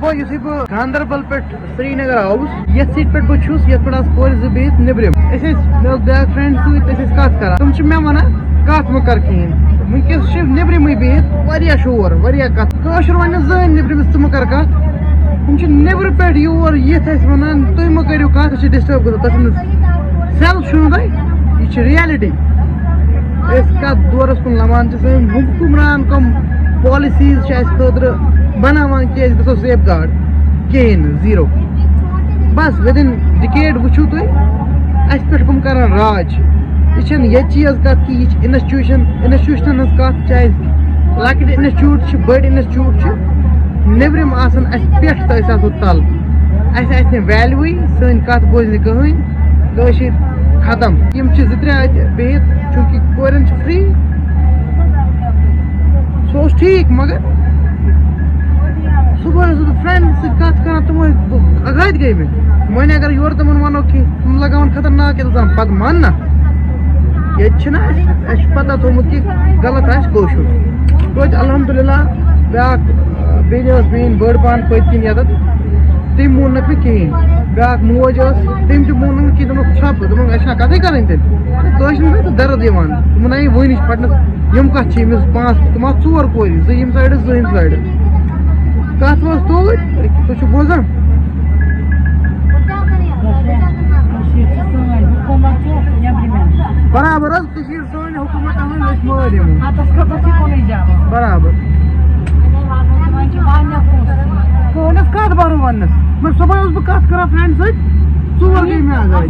دپو یُتھُے بہٕ گاندربل پٮ۪ٹھ سرینگر آوُس یتھ سیٖٹہِ پٮ۪ٹھ بہٕ چھُس یتھ پٮ۪ٹھ آسہٕ کورِ زٕ بِہِتھ نیبرِم أسۍ ٲسۍ مےٚ اوس بیٛاکھ فرٛٮ۪نٛڈ سۭتۍ أسۍ ٲسۍ کتھ کران تِم چھِ مےٚ ونان کتھ مہٕ کر کِہیٖنۍ وٕنکٮ۪س چھِ نیبرِمٕے بِہِتھ واریاہ شور واریاہ کتھ کٲشُر ونہِ نہٕ زٕہٕنۍ نیبرِمِس ژٕ مہٕ کر کتھ تِم چھِ نیبرٕ پٮ۪ٹھ یور یِتھ اَسہِ ونان تُہۍ مہٕ کٔرِو کتھ أسۍ چھِ ڈسٹٲرب گژھان تۄہہِ چھُنہٕ سیلف چھُو نہٕ تۄہہِ یہِ چھِ رِیلٹی أسۍ کتھ دورس کُن لمان چھِ سٲنۍ حُکمران کم پالِسیٖز چھِ اَسہِ خٲطرٕ بناوان کہِ أسۍ گژھو سیف گاڈ کِہیٖنۍ نہٕ زیٖرو بس وِدِن ڈِکیڈ وٕچھِو تُہۍ اَسہِ پٮ۪ٹھ کٕم کران راج یہِ چھَنہٕ ییٚتچی یٲژ کتھ کہِ یہِ چھِ اِنسٹِٹیوٗشنن ہٕنٛز کتھ چاہے لۄکٕٹۍ اِنسٹِچوٗٹ چھِ بٔڑۍ اِنسٹِچوٗٹ چھِ نیبرِم آسن اَسہِ پٮ۪ٹھ تہٕ أسۍ آسو تل اَسہِ آسہِ نہٕ ویلوٗوٕے سٲنۍ کتھ بوزِ نہٕ کٕہٕنۍ کٲشِر ختم یِم چھِ زٕ ترٛےٚ اَتہِ بِہِتھ چوٗنکہِ کورٮ۪ن چھِ فری سُہ اوس ٹھیٖک مگر صُبحٲے اوسُس بہٕ فرٛٮ۪نٛڈ سۭتۍ کتھ کران تِم ٲسۍ اگادِ گٔے مےٚ وۄنۍ اگر یورٕ تِمن ونو کینٛہہ تِم لگاوان خطرناک اِلزام پتہٕ مان نا ییٚتہِ چھِنہ اَسہِ چھُ پتہ تھوٚمُت کہِ غلط آسہِ کٲشُر توتہِ الحمدُاللہ بیٛاکھ بیٚنہِ ٲس میٛٲنۍ بٔڑ پہن پٔتۍ کِنۍ ییٚتٮ۪تھ تٔمۍ موننکھ مےٚ کِہیٖنۍ بیٛاکھ موج ٲس تٔمۍ تہِ موننہٕ مےٚ کِہیٖنۍ دوٚپُکھ ژھۄپہٕ دوٚپُکھ اَسہِ چھَنا کَتھٕے کَرٕنۍ تیٚلہِ کٲشِر پٲٹھۍ درد یِوان تِمن آیہِ وٕنِچ پھٹنس یِم کَتھ چھِ أمِس پانٛژھ تِم آسہٕ ژور کورِ زٕ ییٚمہِ سایڈٕ زٕ ہُمہِ سایڈٕ کَتھ وٲژ توٗرۍ تُہۍ چھِو بوزان برابر حظ کٔشیٖر سٲنۍ حکوٗمت أسۍ مٲرۍ یِمو برابر کٕہٕنِس کَتھ بَرو وَننَس مگر صُبحٲے اوسُس بہٕ کَتھ کران فرٛٮ۪نٛڈ سۭتۍ ژور گٔے مےٚ اگادِ